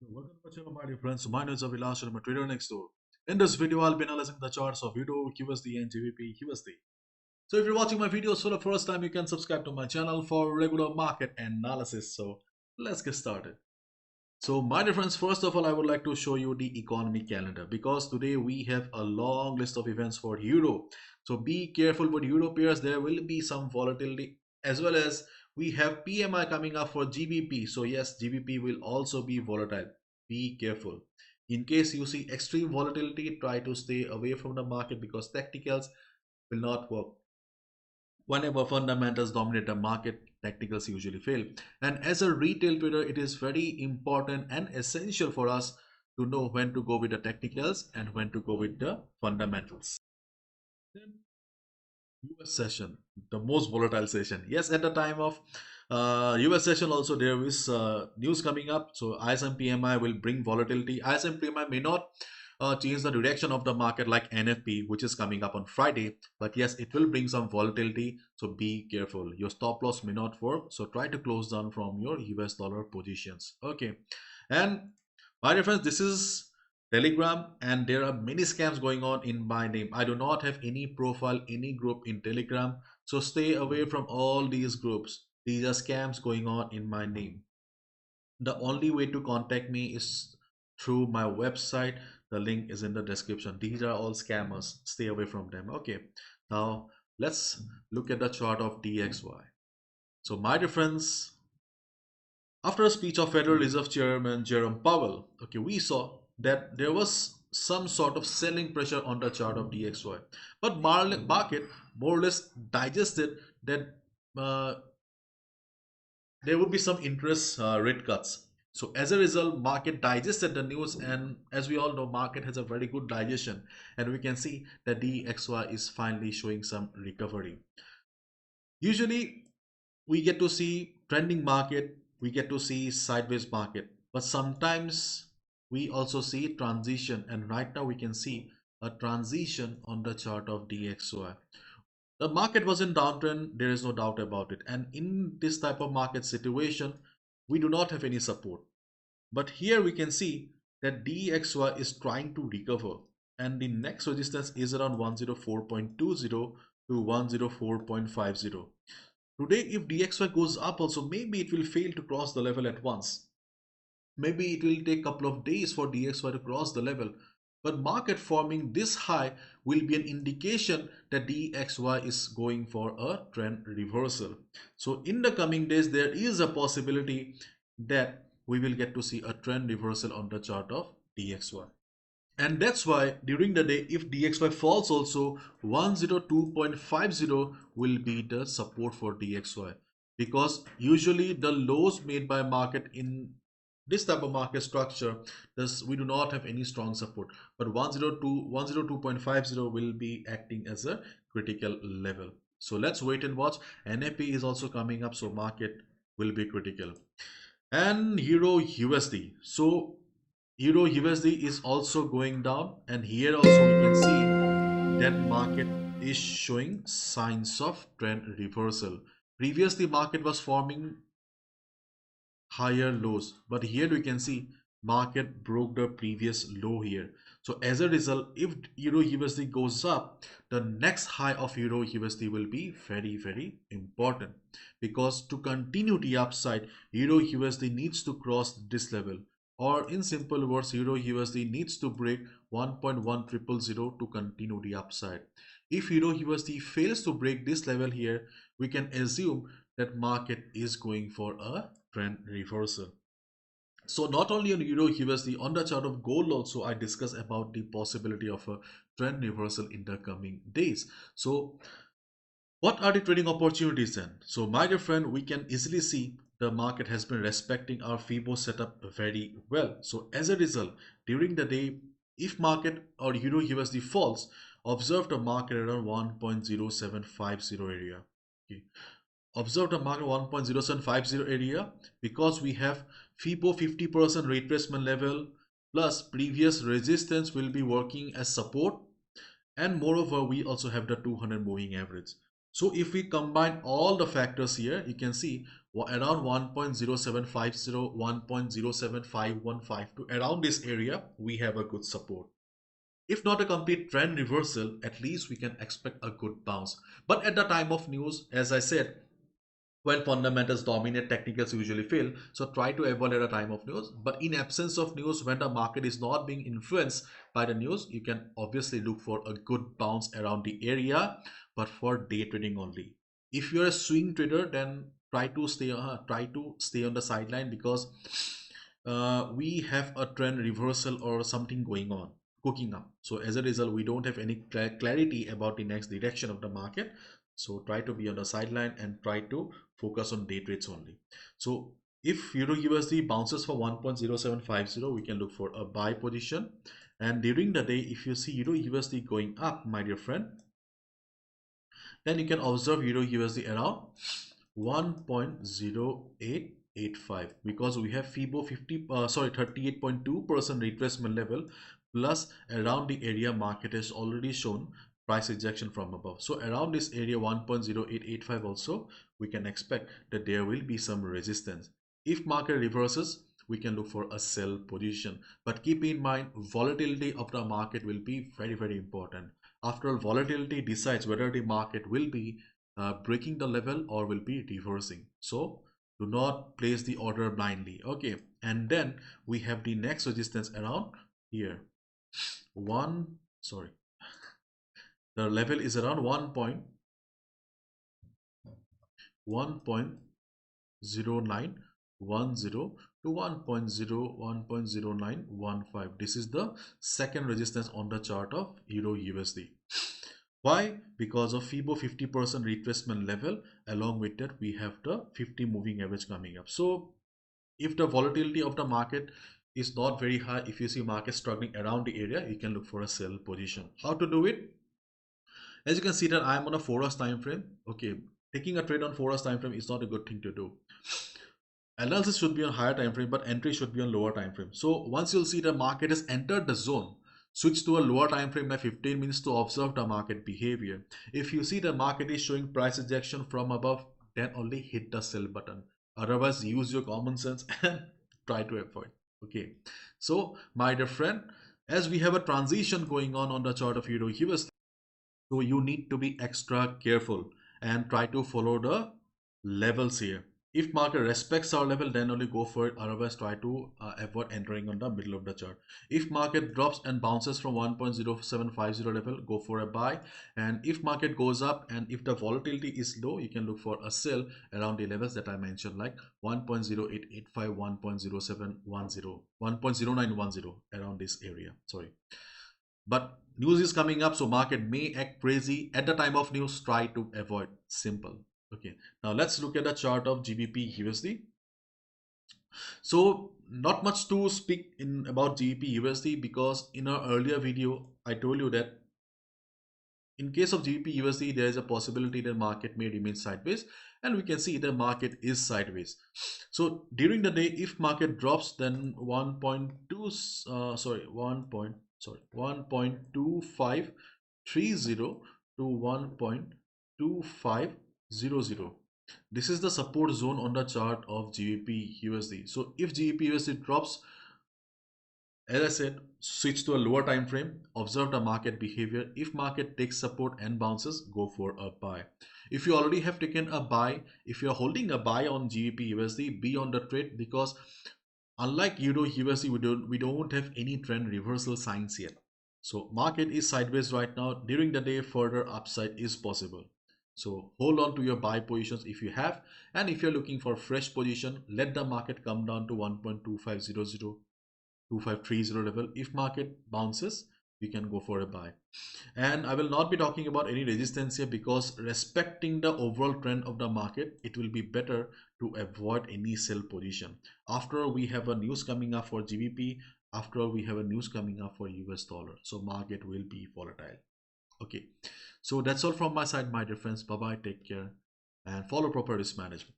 Welcome to the channel, my dear friends. My name is Avilash and I'm a trader next door. In this video, I'll be analyzing the charts of EUR USD and GBP USD. So if you're watching my videos for the first time, you can subscribe to my channel for regular market analysis. So let's get started. So my dear friends, first of all, I would like to show you the economy calendar because today we have a long list of events for Euro. So be careful with Euro pairs. There will be some volatility as well as we have PMI coming up for GBP. So yes, GBP will also be volatile. Be careful. In case you see extreme volatility, try to stay away from the market because tacticals will not work. Whenever fundamentals dominate the market, tacticals usually fail. And as a retail trader, it is very important and essential for us to know when to go with the tacticals and when to go with the fundamentals. Then US session, the most volatile session. Yes, at the time of US session also there is news coming up. So ISM PMI will bring volatility. ISM PMI may not change the direction of the market like NFP, which is coming up on Friday. But yes, it will bring some volatility. So be careful. Your stop loss may not work. So try to close down from your US dollar positions. Okay. And my dear friends, this is Telegram and there are many scams going on in my name. I do not have any profile, any group in Telegram. So stay away from all these groups. These are scams going on in my name. The only way to contact me is through my website. The link is in the description. These are all scammers. Stay away from them. Okay. Now let's look at the chart of DXY. So my dear friends, after a speech of Federal Reserve Chairman Jerome Powell, okay, we saw that there was some sort of selling pressure on the chart of DXY. But market more or less digested that uh, there would be some interest rate cuts. So as a result, market digested the news, and as we all know, market has a very good digestion, and we can see that DXY is finally showing some recovery. Usually, we get to see trending market, we get to see sideways market, but sometimes we also see transition, and right now we can see a transition on the chart of DXY. The market was in downtrend, there is no doubt about it, and in this type of market situation we do not have any support. But here we can see that DXY is trying to recover, and the next resistance is around 104.20 to 104.50. Today, if DXY goes up also, maybe it will fail to cross the level at once. Maybe it will take a couple of days for DXY to cross the level. But market forming this high will be an indication that DXY is going for a trend reversal. So in the coming days, there is a possibility that we will get to see a trend reversal on the chart of DXY. And that's why during the day, if DXY falls also, 102.50 will be the support for DXY, because usually the lows made by market in this type of market structure, thus we do not have any strong support, but 102.50 will be acting as a critical level. So let's wait and watch. NFP is also coming up, so market will be critical. And Euro USD. So Euro USD is also going down, and here also we can see that market is showing signs of trend reversal. Previously market was forming higher lows, but here we can see market broke the previous low here. So as a result, if Euro USD goes up, the next high of Euro USD will be very important, because to continue the upside, Euro USD needs to cross this level, or in simple words, Euro USD needs to break 1.1000 to continue the upside. If Euro USD fails to break this level here, we can assume that market is going for a trend reversal. So not only on Euro USD, on the chart of gold also I discuss about the possibility of a trend reversal in the coming days. So what are the trading opportunities then? So my dear friend, we can easily see the market has been respecting our FIBO setup very well. So as a result, during the day, if market or Euro USD falls, observe the market around 1.0750 area. Okay. Observe the market 1.0750 area, because we have FIBO 50% retracement level plus previous resistance will be working as support, and moreover we also have the 200 moving average. So if we combine all the factors here, you can see around 1.0750, 1.075152, around this area, we have a good support. If not a complete trend reversal, at least we can expect a good bounce. But at the time of news, as I said, when fundamentals dominate, technicals usually fail. So try to avoid at a time of news. But in absence of news, when the market is not being influenced by the news, you can obviously look for a good bounce around the area, but for day trading only. If you're a swing trader, then try to stay on the sideline, because we have a trend reversal or something going on, cooking up. So as a result, we don't have any clarity about the next direction of the market. So try to be on the sideline and try to focus on day trades only. So if Euro USD bounces for 1.0750, we can look for a buy position. And during the day, if you see Euro USD going up, my dear friend, then you can observe Euro USD around 1.0885, because we have FIBO 38.2% retracement level, plus around the area market has already shown price rejection from above. So around this area 1.0885 also we can expect that there will be some resistance. If market reverses, we can look for a sell position, but keep in mind volatility of the market will be very important. After all, volatility decides whether the market will be breaking the level or will be reversing. So do not place the order blindly. Okay, and then we have the next resistance around here. The level is around 1.0910 to 1.0915. This is the second resistance on the chart of Euro USD. Why? Because of FIBO 50% retracement level. Along with that, we have the 50 moving average coming up. So if the volatility of the market is not very high, if you see market struggling around the area, you can look for a sell position. How to do it? As you can see that I am on a 4 hours time frame. Okay, taking a trade on 4 hours time frame is not a good thing to do. Analysis should be on higher time frame, but entry should be on lower time frame. So once you'll see the market has entered the zone, switch to a lower time frame like 15 minutes to observe the market behavior. If you see the market is showing price rejection from above, then only hit the sell button. Otherwise, use your common sense and try to avoid. Okay, so my dear friend, as we have a transition going on the chart of Euro USD, so you need to be extra careful and try to follow the levels here. If market respects our level, then only go for it. Otherwise, try to avoid entering on the middle of the chart. If market drops and bounces from 1.0750 level, go for a buy. And if market goes up and if the volatility is low, you can look for a sell around the levels that I mentioned, like 1.0885, 1.0710, 1.0910, around this area. Sorry. But news is coming up, so market may act crazy. At the time of news, try to avoid. Simple. Okay, now let's look at the chart of GBP USD. So not much to speak in about GBP USD, because in our earlier video I told you that in case of GBP USD there is a possibility the market may remain sideways, and we can see the market is sideways. So during the day, if market drops, then 1.2530 to 1.2500. This is the support zone on the chart of GBP USD. So if GBP USD drops, as I said, switch to a lower time frame, observe the market behavior. If market takes support and bounces, go for a buy. If you already have taken a buy, if you're holding a buy on GBP USD, be on the trade, because unlike Euro USD, we don't have any trend reversal signs yet. So market is sideways right now. During the day, further upside is possible. So hold on to your buy positions if you have, and if you're looking for fresh position, let the market come down to 1.2500, 2530 level. If market bounces, you can go for a buy. And I will not be talking about any resistance here, because respecting the overall trend of the market, it will be better to avoid any sell position. After all, we have a news coming up for GBP. After all, we have a news coming up for US dollar. So market will be volatile. Okay, so that's all from my side, my dear friends. Bye bye, take care, and follow proper risk management.